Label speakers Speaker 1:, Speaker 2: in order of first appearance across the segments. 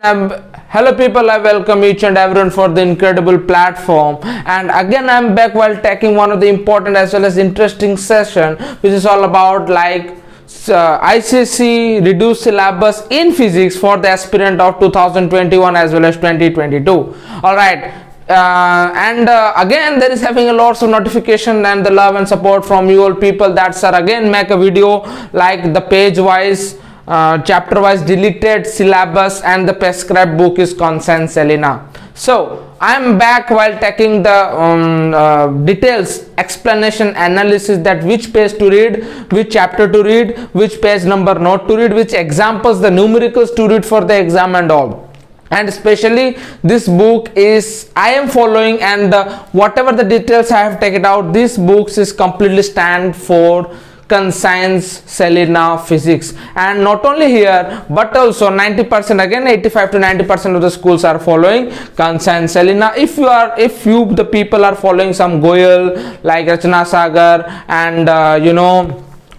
Speaker 1: Hello people, I welcome each and everyone for the incredible platform, and again I'm back while taking one of the important as well as interesting session which is all about Icse reduced syllabus in physics for the aspirant of 2021 as well as 2022. Alright, again there is having a lots of notification and the love and support from you all people that sir again make a video like the page wise chapter wise deleted syllabus and the prescribed book is Concise Selina. So I am back while taking the details explanation analysis that which page to read, which chapter to read, which page number not to read, which examples the numericals to read for the exam and all. And especially this book is I am following, and whatever the details I have taken out, this books is completely stand for Concise Selina physics, and not only here but also 90% again 85 to 90% of the schools are following Concise Selina. If you the people are following some Goyal like Rachna Sagar and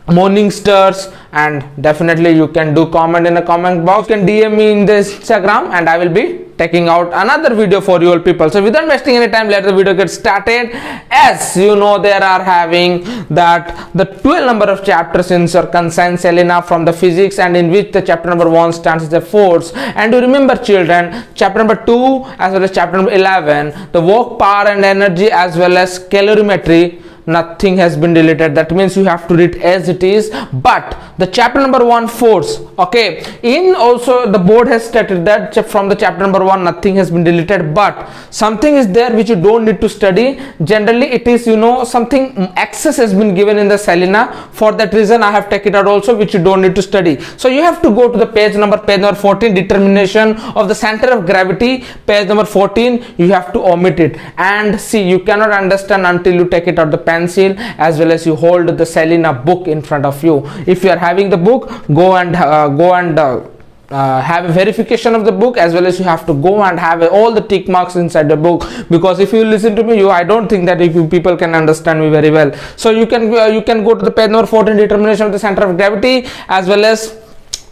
Speaker 1: Morning Stars, and definitely you can do comment in the comment box, you can DM me in the Instagram and I will be taking out another video for you all people. So without wasting any time, let the video get started. As you know, there are having that the 12 number of chapters in Concise Selina from the physics, and in which the chapter number 1 stands as the force. And you remember children, chapter number 2 as well as chapter number 11, the work, power and energy as well as calorimetry, nothing has been deleted. That means you have to read as it is. But the chapter number 1 force, okay, in also the board has stated that from the chapter number 1 nothing has been deleted, but something is there which you don't need to study. Generally it is something access has been given in the Selina. For that reason I have taken it out also, which you don't need to study. So you have to go to the page number 14, determination of the center of gravity, page number 14. You have to omit it, and see, you cannot understand until you take it out the pencil as well as you hold the Selina book in front of you. If you are having the book, go and have a verification of the book, as well as you have to go and have all the tick marks inside the book, because if you listen to me, I don't think that if you people can understand me very well. So you can go to the page number 14, determination of the center of gravity, as well as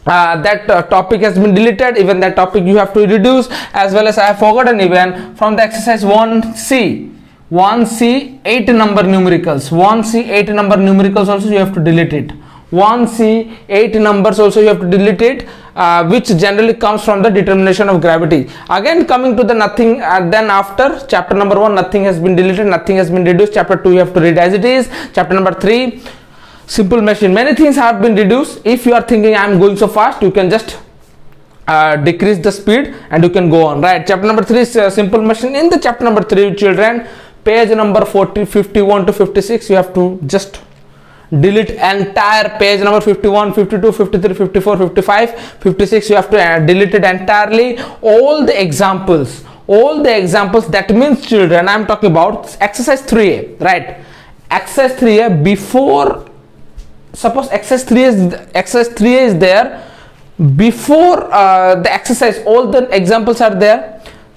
Speaker 1: that topic has been deleted. Even that topic you have to reduce, as well as I have forgotten even from the exercise 1C 8 number numericals, 1C 8 number numericals also you have to delete it. 1C 8 numbers also you have to delete it, which generally comes from the determination of gravity. Again coming to the nothing, then after chapter number 1 nothing has been deleted, nothing has been reduced. Chapter 2 you have to read as it is. Chapter number 3 simple machine, many things have been reduced. If you are thinking I am going so fast, you can just decrease the speed and you can go on, right? Chapter number 3 is simple machine. In the chapter number 3 children, page number 51 to 56 you have to just delete entire page number 51, 52, 53, 54, 55, 56 you have to delete it entirely. All the examples, that means children I am talking about exercise 3A, right? Exercise 3A, before suppose exercise 3A is there, before the exercise all the examples are there.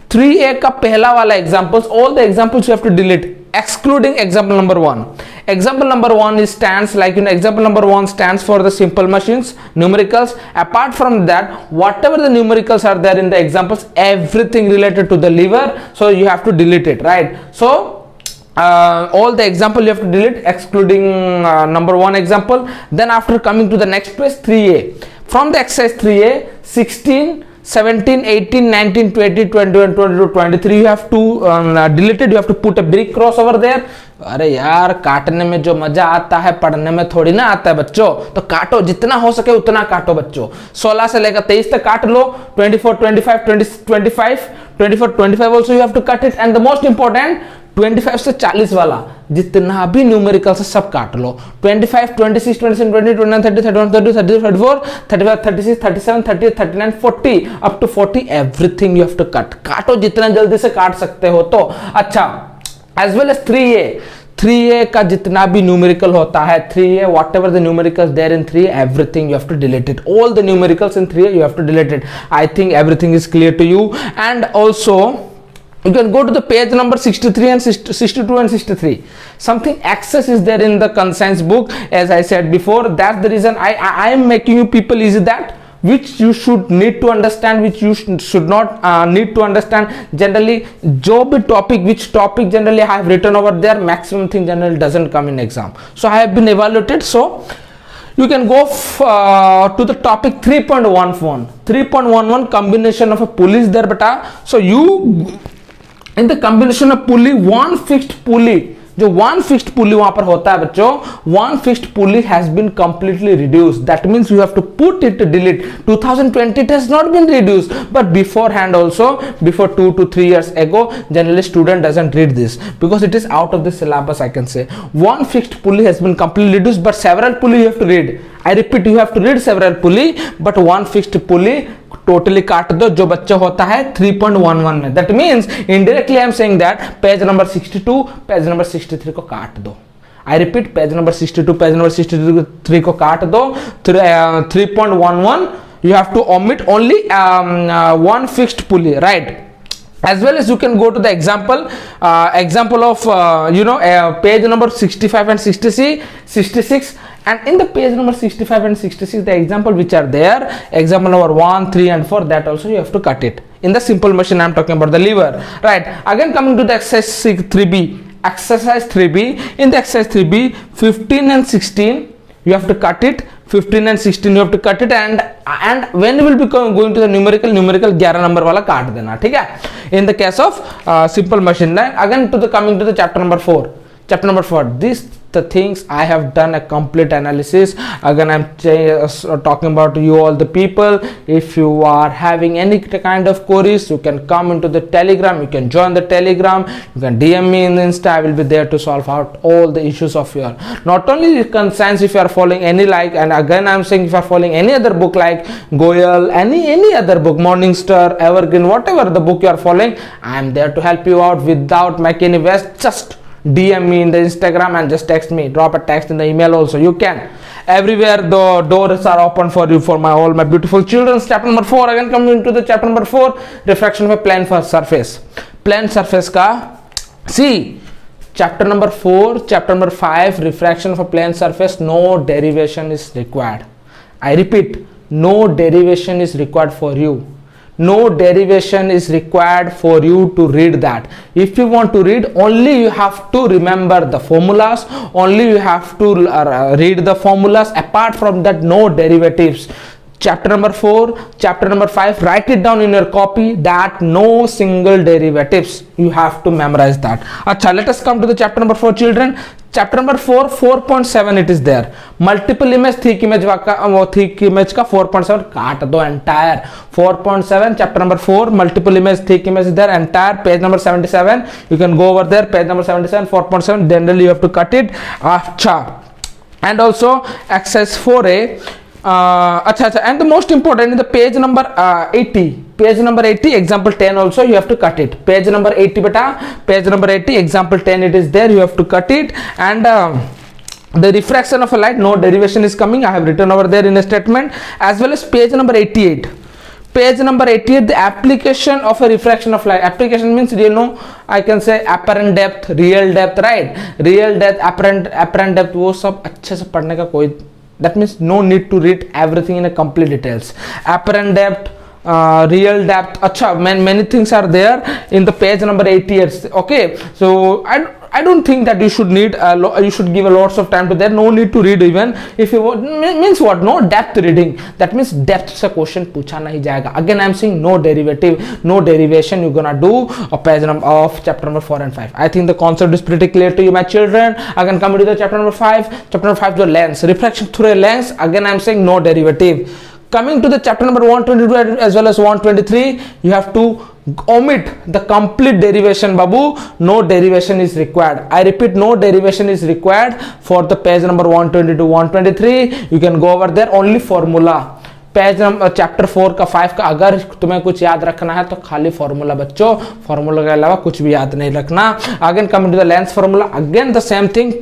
Speaker 1: 3A का पहला वाला examples, all the examples you have to delete excluding example number 1. Example number 1 is stands like example number 1 stands for the simple machines numericals. Apart from that, whatever the numericals are there in the examples, everything related to the lever, so you have to delete it, right? So all the example you have to delete excluding number 1 example. Then after coming to the next page 3A, from the exercise 3A 16, 17, 18, 19, 20, 21, 22, 23 you have to delete it. You have to put a brick cross over there. अरे यार, काटने में जो मजा आता है पढ़ने में थोड़ी ना आता है बच्चों, तो काटो जितना हो सके उतना काटो बच्चों. 16 से लेकर 23 तक काट लो. 24, 25 also you have to cut it. And the most important 25 से 40 वाला जितना भी न्यूमेरिकल से सब काट लो. 25, 26, 27, 20, 29, 30, 31, 32, 33, 34, 35, 36, 37, 38, 39, 40 up to 40 everything you have to cut. काटो जितना जल्दी से काट सकते हो तो अच्छा. As well as 3A का जितना भी न्यूमेरिकल होता है 3A, whatever the numericals there in 3A, everything you have to delete it. All the numericals in 3A you have to delete it. I think everything is clear to you. And also you can go to the page number 63 and 62 and 63. Something access is there in the Concise book, as I said before. That's the reason I am making you people easy that which you should need to understand, which you should not need to understand. Generally जो भी topic, which topic generally I have written over there, maximum thing generally doesn't come in exam. So I have been evaluated. So you can go to the topic 3.11 combination of a pulley is there beta. So you in the combination of pulley, one fixed pulley, जो one fixed pulley वहां पर होता है बच्चों, one fixed pulley has been completely reduced. That means you have to put it delete. 2020 it has not been reduced, but beforehand also, before 2 to 3 years ago, generally student doesn't read this because it is out of the syllabus. I can say one fixed pulley has been completely reduced, but several pulley you have to read. I repeat, you have to read several pulley, but one fixed pulley totally काट दो जो बच्चा होता है 3.11 में. That means indirectly I am saying that page number 62, page number 63 को काट दो. I repeat, page number 62, page number 63 को काट दो. 3.11 you have to omit only one fixed pulley, right? As well as you can go to the example of page number 65 and 66, and in the page number 65 and 66 the example which are there, example number 1, 3 and 4, that also you have to cut it. In the simple machine I am talking about the lever, right? Again coming to the exercise 3b, in the exercise 3b 15 and 16 you have to cut it. 15 and 16 you have to cut it, and when you will be going to the numerical 11 number वाला काट देना, ठीक है? In the case of simple machine. Again coming to the chapter number 4, this the things I have done a complete analysis. Again I'm talking about you all the people. If you are having any kind of queries, you can come into the Telegram, you can join the Telegram, you can DM me in the Insta. I will be there to solve out all the issues of your, not only Concise, if you are following any like, and again I'm saying if you are following any other book like Goyal, any other book, Morningstar, Evergreen, whatever the book you are following, I am there to help you out without making any waste. Just DM me in the Instagram and just text me, drop a text in the email also, you can. Everywhere the doors are open for you, for all my beautiful children. Chapter number 4, again coming to the chapter number 4, refraction of a plane surface. Plane surface ka, see, chapter number 4, chapter number 5, refraction of a plane surface, no derivation is required. I repeat, no derivation is required for you. No derivation is required for you to read that. If you want to read, only you have to remember the formulas, only you have to read the formulas. Apart from that, no derivatives. Chapter number 4, chapter number 5, write it down in your copy that no single derivatives. You have to memorize that. Acha, let us come to the chapter number 4, children. Chapter number 4, 4.7 it is there. Multiple image, thick image का 4.7 काट दो entire. 4.7 chapter number 4, multiple image, thick image is there, entire page number 77. You can go over there, page number 77, 4.7. Generally you have to cut it. Acha, and also exercise 4a. And the most important in the page number 80, example 10 also you have to cut it. Page number 80 beta, page number 80, example 10 it is there, you have to cut it. And the refraction of a light, no derivation is coming, I have written over there in a statement. As well as page number 88, the application of a refraction of light. Application means, I can say apparent depth, real depth, right? Real depth, apparent depth, वो सब अच्छे से पढ़ने का कोई, that means no need to read everything in a complete details. Apparent depth, real depth, acha, many things are there in the page number 88. Okay, so I don't think that you should need you should give a lots of time to that. No need to read even. If you want, means what? No depth reading. That means depth se question पूछा नहीं जाएगा. Again I am saying no derivative, no derivation you gonna do of page number of chapter number 4 and 5. I think the concept is pretty clear to you, my children. Again come to the chapter number 5. Chapter number 5 the lens, refraction through a lens. Again I am saying no derivative. Coming to the chapter number 122 as well as 123, you have to omit the complete derivation, babu. No derivation is required. I repeat, no derivation is required for the page number 122, 123. You can go over there, only formula. Page number chapter 4 का 5 का अगर तुम्हें कुछ याद रखना है तो खाली फॉर्मूला बच्चों, फॉर्मूला के अलावा कुछ भी याद नहीं रखना. Again coming to the lens formula, again the same thing.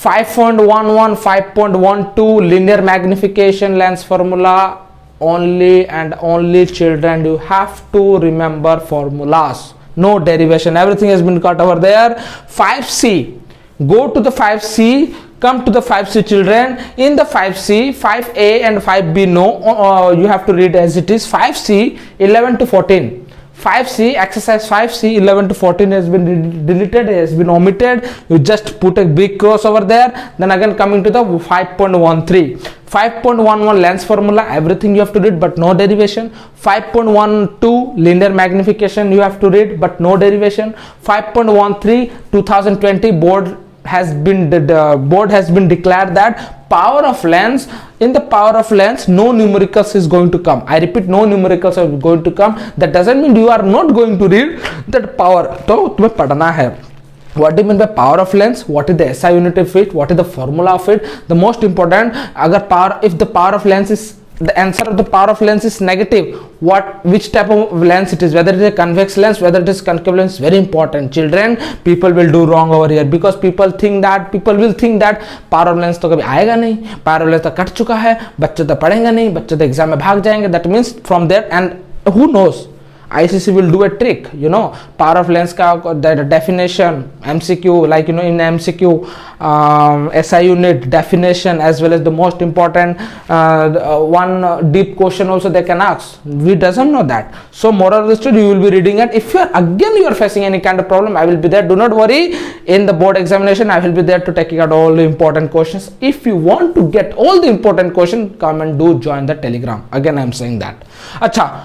Speaker 1: 5.11, 5.12 linear magnification lens formula. Only and only, children, you have to remember formulas. No derivation, everything has been cut over there. 5C, go to the 5C, Come to the 5C children. In the 5C, 5A and 5B no, you have to read as it is. 5C 11 to 14. 5C, exercise 5C 11 to 14 has been deleted, has been omitted. You just put a big cross over there. Then again coming to the 5.13. 5.11 lens formula, everything you have to read but no derivation. 5.12 linear magnification you have to read but no derivation. 5.13 2020 board has been declared that power of lens, in the power of lens no numericals is going to come. I repeat, no numericals are going to come. That doesn't mean you are not going to read that power. तो तुम्हें पढ़ना है. What do you mean by power of lens? What is the SI unit of it? What is the formula of it? The most important, if the power of lens is, the answer of the power of lens is negative, which type of lens it is, whether it is a convex lens, whether it is concave lens, very important. Children, people will do wrong over here because people will think that power of lens तो कभी आएगा नहीं, power of lens तो cut चुका है, बच्चे तो पढ़ेंगे नहीं, बच्चे तो एग्जाम में भाग जाएंगे. That means from there, and who knows, ICC will do a trick, power of lens ka the definition, MCQ, like in MCQ, SI unit definition, as well as the most important one deep question also they can ask. We doesn't know that. So moral of the story, you will be reading it. If you are facing any kind of problem, I will be there. Do not worry. In the board examination, I will be there to taking out all the important questions. If you want to get all the important questions, come and do join the Telegram. Again, I am saying that. Acha.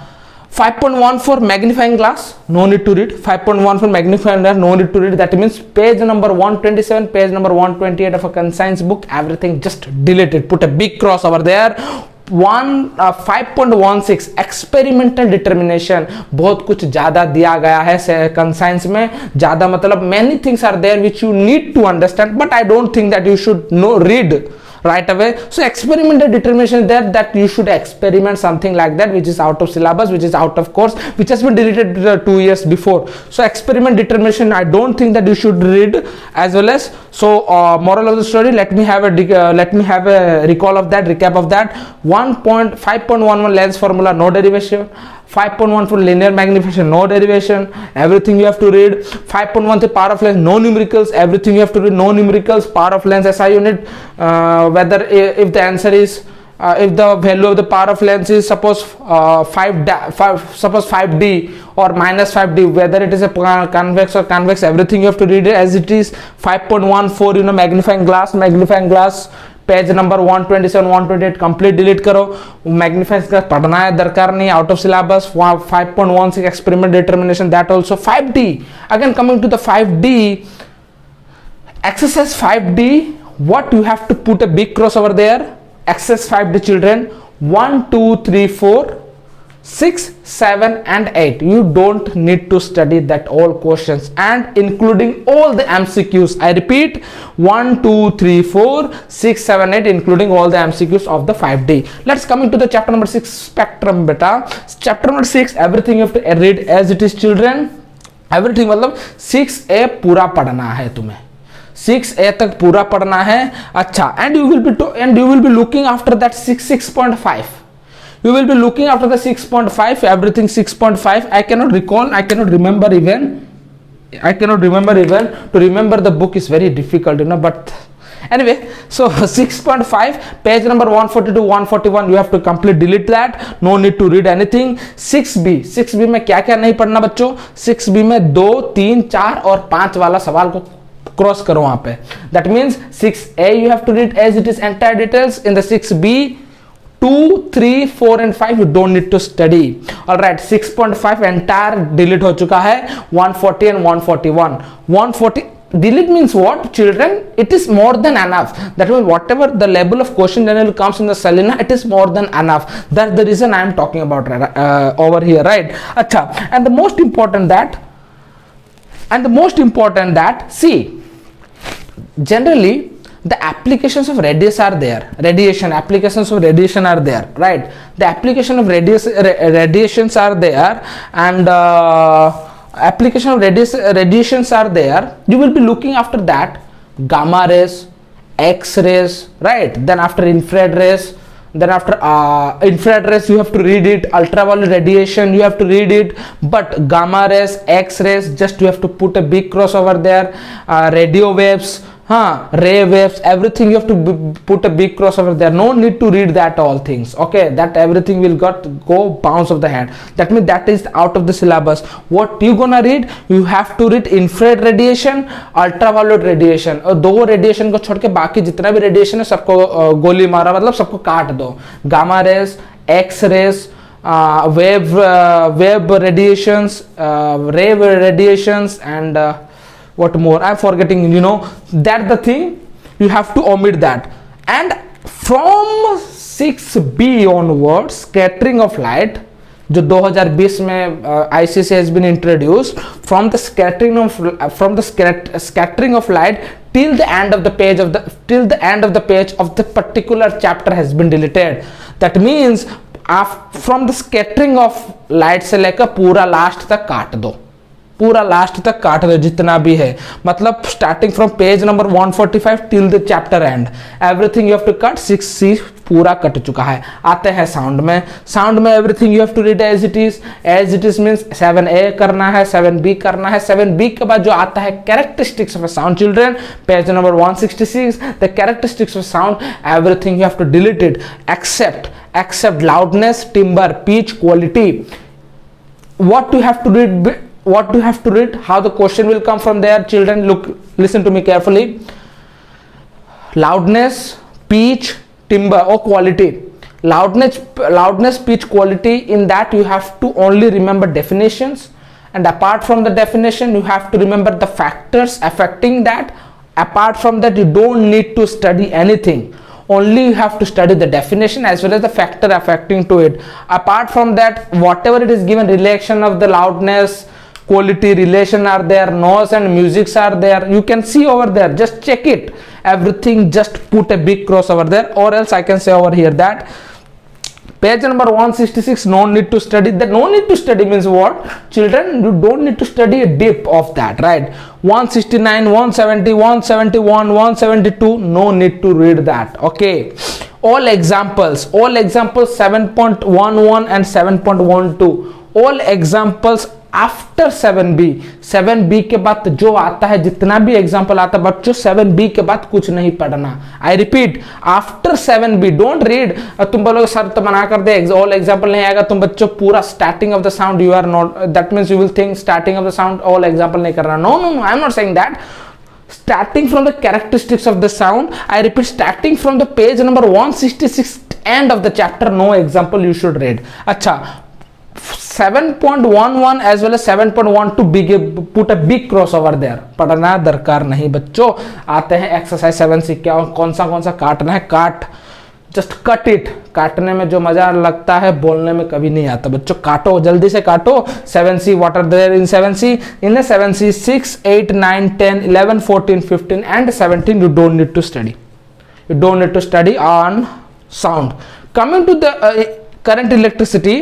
Speaker 1: 5.1 for magnifying glass, no need to read. 5.1 for magnifying glass, no need to read. That means page number 127, page number 128 of a Concise book, everything just deleted. Put a big cross over there. 5.16 experimental determination, बहुत कुछ ज्यादा दिया गया है conscience में. ज्यादा मतलब many things are there which you need to understand, but I don't think that you should read right away. So experimental determination is there, that you should experiment something like that which is out of syllabus, which is out of course, which has been deleted 2 years before. So experiment determination, I don't think that you should read as well as. So moral of the story, let me have a recall of that, recap of that. 5.11 lens formula, no derivation. 5.1 for linear magnification, no derivation, everything you have to read. 5.1 power of lens, no numericals, everything you have to read, no numericals. Power of lens SI unit, whether if the answer is if the value of the power of lens is suppose 5D or minus 5D, whether it is a convex or convex, everything you have to read it as it is. 5.14 magnifying glass, page number 127 128 complete delete करो. Magnifying का पढ़ना है, दरकार नहीं, out of syllabus. 5.16 experiment determination, that also. 5D, again coming to the 5D, exercise 5D, what you have to put a big cross over there. Exercise 5D children, 1 2 3 4 6 7 and 8. You don't need to study that all questions and including all the MCQs. I repeat, 1 2 3 4 6 7 8 including all the MCQs of the 5D. Let's come into the chapter number 6, spectrum beta. Chapter number 6, everything you have to read as it is children. Everything मतलब 6A पूरा पढ़ना है तुम्हें, 6A तक पूरा पढ़ना है. अच्छा, and you will be looking after that 6.5. You will be looking after the 6.5, everything 6.5. I cannot remember even. To remember the book is very difficult, but anyway, so 6.5, page number 142 141, you have to complete delete that. No need to read anything. 6B में क्या क्या नहीं पढ़ना बच्चों. 6B में 2 3 4 और 5 वाला सवाल को क्रॉस करो वहां पे. That means 6A you have to read as it is entire details. In the 6B 2 3 4 and 5 you don't need to study. All right, 6.5 entire delete हो चुका है. 140 and 141. 140 delete means what children? It is more than enough. That means whatever the level of question generally comes in the Selina, it is more than enough. That's the reason I am talking about over here, right? Acha, and the most important that see, generally the applications of applications of radiation are there, right? The application of radiations are there, and application of radiations are there. You will be looking after that gamma rays, X rays, right? Then after infrared rays, infrared rays you have to read it. Ultraviolet radiation you have to read it, but gamma rays, X rays, just you have to put a big cross over there. Radio waves, हाँ, ray waves, everything you have to put a big cross over there. No need to read that all things. Okay, that everything will go bounce of the head. That means that is out of the syllabus. What you gonna read? You have to read infrared radiation, ultraviolet radiation, और दो radiation को छोड़ के बाकी जितना भी radiation है सबको गोली मारा, मतलब सबको काट दो. Gamma rays, X rays, wave radiations, ray radiations, and what more I'm forgetting, that the thing you have to omit that. And from 6B onwards, scattering of light, जो 2020 में ICC has been introduced, from the scattering of light till the end of the page of the particular chapter has been deleted. That means from the scattering of light से लेकर पूरा last तक काट दो, पूरा last तक काट दो जितना भी है, मतलब starting from page number 145 till the chapter end, everything you have to cut. 6C पूरा कट चुका है. आते हैं साउंड में. साउंड में everything you have to read as it is means 7A करना है, 7B करना है. 7B के बाद जो आता है characteristics of a sound, children, page number 166, the characteristics of sound, everything you have to delete it except loudness, timbre, pitch, quality. What do you have to read? How the question will come from there, children? Listen to me carefully. Loudness, pitch, timbre or quality. Loudness, pitch, quality. In that you have to only remember definitions, and apart from the definition you have to remember the factors affecting that. Apart from that you don't need to study anything. Only you have to study the definition as well as the factor affecting to it. Apart from that, whatever it is given, relation of the loudness, quality, relation are there, noise and musics are there, you can see over there, just check it. Everything, just put a big cross over there, or else I can say over here that page number 166, no need to study. That no need to study means what, children? You don't need to study a dip of that, right? 169, 170, 171, 172, no need to read that. Okay, all examples 7.11 and 7.12, all examples after 7B के बाद जो आता है, जितना भी example आता है बच्चों, 7B के बाद कुछ नहीं पढ़ना. I repeat, after 7B don't read. तुम बोलोगे सर तो मना कर दे, ऑल एग्जाम्पल नहीं आएगा. तुम बच्चों पूरा starting of the sound you are not, that means you will think starting of the sound all example नहीं करना. No, I am not saying that. Starting from the characteristics of the sound, I repeat, starting from the page number 166 end of the chapter, no example you should read. अच्छा, 7.11 as well as 7.12 put a big cross over there. पढ़ना दरकार नहीं बच्चों. आते हैं exercise 7C. क्या कौन सा काटना है? काट, जस्ट कट इट. काटने में जो मजा लगता है बोलने में कभी नहीं आता बच्चों. काटो, जल्दी से काटो. 7C, what are there in 7C? In the 7C, 6, 8, 9, 10, 11, 14, 15 and 17 you don't need to study. You don't need to study on sound. Coming to the current electricity,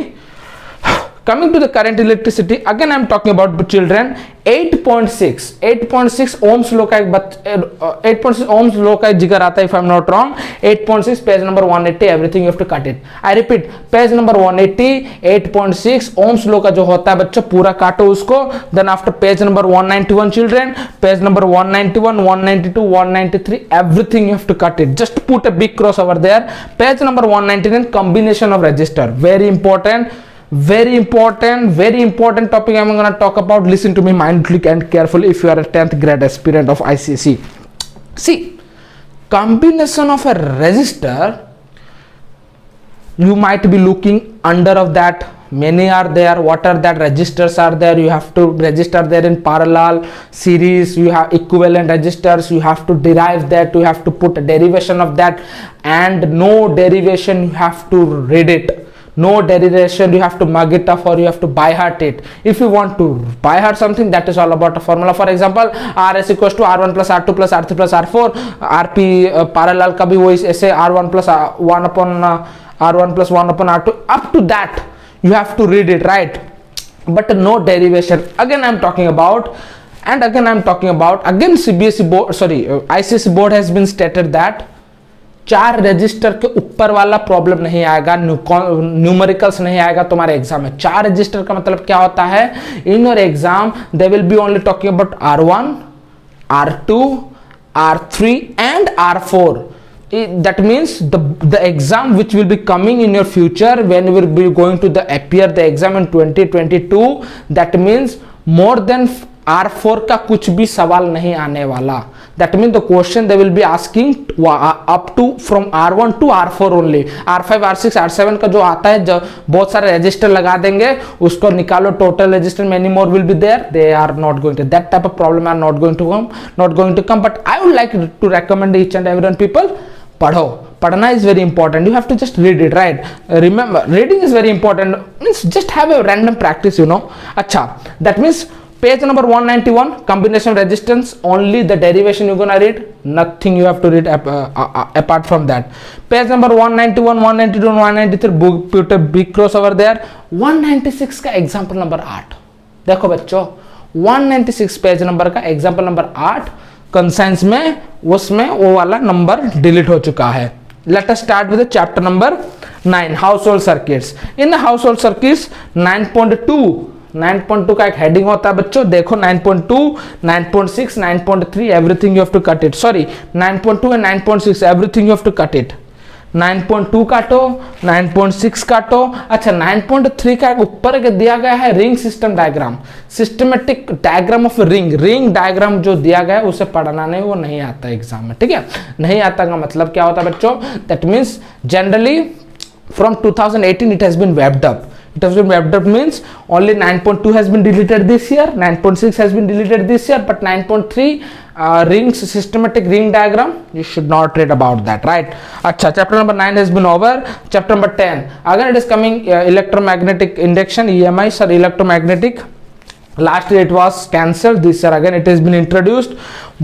Speaker 1: again I am talking about children. 8.6 ohms law का 8.6 ohms law का जिक्र आता है, if I am not wrong. 8.6 page number 180, everything you have to cut it. I repeat, page number 180, 8.6 ohms law का जो होता है बच्चों पूरा काटो उसको. Then after page number 191 children, page number 191, 192, 193, everything you have to cut it. Just put a big cross over there. Page number 199, combination of register, very important topic I'm going to talk about. Listen to me mindfully and carefully if you are a 10th grade aspirant of ICC. See, combination of a register, you might be looking under of that. Many are there. What are that registers are there? You have to register there in parallel, series, you have equivalent registers, you have to derive that, you have to put a derivation of that, and no derivation you have to read it. No derivation, you have to mug it up or you have to by heart it. If you want to by heart something, that is all about a formula. For example, RS equals to R1 plus R2 plus R3 plus R4. RP parallel का भी वही ऐसे R1 plus 1 upon R1 plus 1 upon R2. Up to that you have to read it, right? But no derivation. Again I'm talking about CBSE board, ICC board has been stated that 4 register के ऊपर वाला problem नहीं आएगा, numericals नहीं आएगा तुम्हारे exam में. 4 register का मतलब क्या होता है? In your exam they will be only talking about R1, R2, R3 and R4. That means the exam which will be coming in your future when you will be going to appear the exam in 2022, that means more than R4 का कुछ भी सवाल नहीं आने वाला. That means the question they will be asking up to from R1 to R4 only. R5, R6, R7 का जो आता है, जो बहुत सारे रजिस्टर लगा देंगे, उसको निकालो, total register many more will be there. They are not going to, that type of problem are not going to come. But I would like to recommend each and everyone people, पढ़ो. पढ़ना is very important. You have to just read it, right? Remember, reading is very important. Means just have a random practice, you know. अच्छा, that means page number 191, combination of resistance, only the derivation you're gonna read, nothing you have to read apart from that. Page number 191, 192, 193, put a big cross over there. 196 का example number 8. देखो बच्चों, 196 page number का example number 8 conscience में, उसमें वो वाला number delete हो चुका है. Let us start with the chapter number 9, household circuits. In the household circuits 9.2 का एक हेडिंग होता है बच्चों. देखो 9.2, 9.6, 9.3 everything you have to cut it. Sorry 9.2 and 9.6 everything you have to cut it. 9.2 काटो, 9.6 काटो. अच्छा 9.3 का ऊपर के दिया गया है ring system diagram, systematic diagram of ring diagram जो दिया गया है उसे पढ़ना नहीं, वो नहीं आता एग्जाम में. ठीक है, नहीं आता का मतलब क्या होता है बच्चों? That means generally from 2018 it has been wrapped up. It has been wrapped up means only 9.2 has been deleted this year, 9.6 has been deleted this year, but 9.3 rings, systematic ring diagram, you should not read about that, right? Acha, chapter number 9 has been over. Chapter number 10, again it is coming electromagnetic induction, EMIs or electromagnetic. Last year it was cancelled, this year again it has been introduced.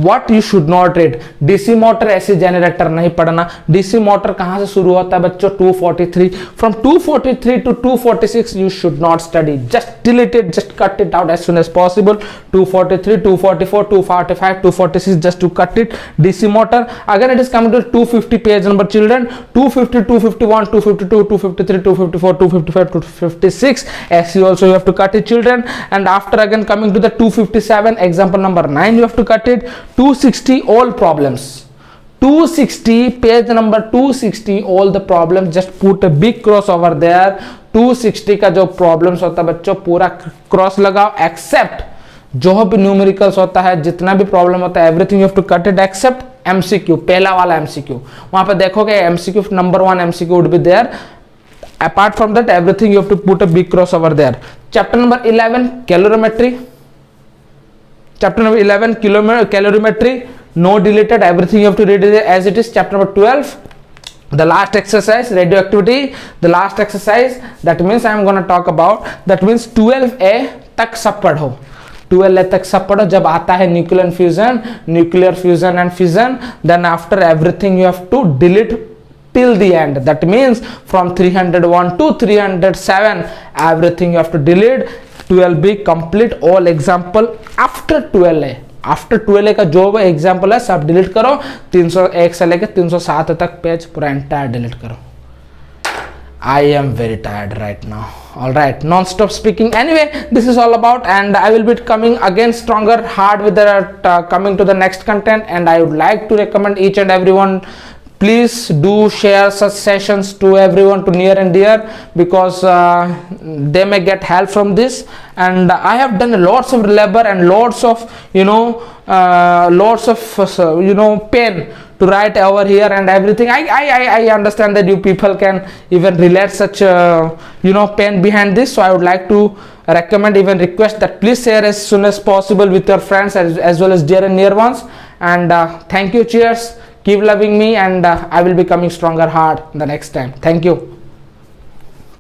Speaker 1: What you should not read, DC motor, ऐसी generator नहीं पढ़ना. DC motor कहाँ से शुरू होता है बच्चों? 243. From 243 to 246 you should not study. Just delete it, just cut it out as soon as possible. 243, 244, 245, 246, just to cut it. DC motor. Again it is coming to 250 page number children. 250, 251, 252, 253, 254, 255, 256. SE also you have to cut it children. And after again coming to the 257, example number 9 you have to cut it. 260 all problems, 260 page number 260 all the problems, just put a big cross over there. 260 का जो problems होता है बच्चों पूरा cross लगाओ, except जो भी numericals होता है, जितना भी प्रॉब्लम होता है, everything you have to cut it except MCQ, पहला वाला एमसीक्यू. वहां पे देखोगे MCQ number 1 MCQ would be there. Apart from that everything you have to put a big cross over there. Chapter number 11 calorimetry. Chapter number 11 calorimetry, no deleted, everything you have to read it as it is. Chapter number 12, the last exercise, radioactivity, the last exercise, that means I am going to talk about, that means 12A तक सब पढ़ो. 12A तक सब पढ़ो. जब आता है nuclear fusion and fission, then after everything you have to delete till the end. That means from 301 to 307 everything you have to delete. 12B complete all example after 12A. After 12A का जो भी example है सब delete करो. 301 से लेकर 307 तक page पूरा एंटायर डिलीट करो. I am very tired right now. All right, non-stop speaking. Anyway, this is all about, and I will be coming again stronger, hard with the coming to the next content. And I would like to recommend each and everyone, please do share such sessions to everyone, to near and dear, because they may get help from this. And I have done lots of labor and lots of pain to write over here and everything. I understand that you people can even relate such pain behind this. So I would like to recommend, even request that please share as soon as possible with your friends as well as dear and near ones. And thank you, cheers. Keep loving me, and I will be coming stronger hard the next time. Thank you.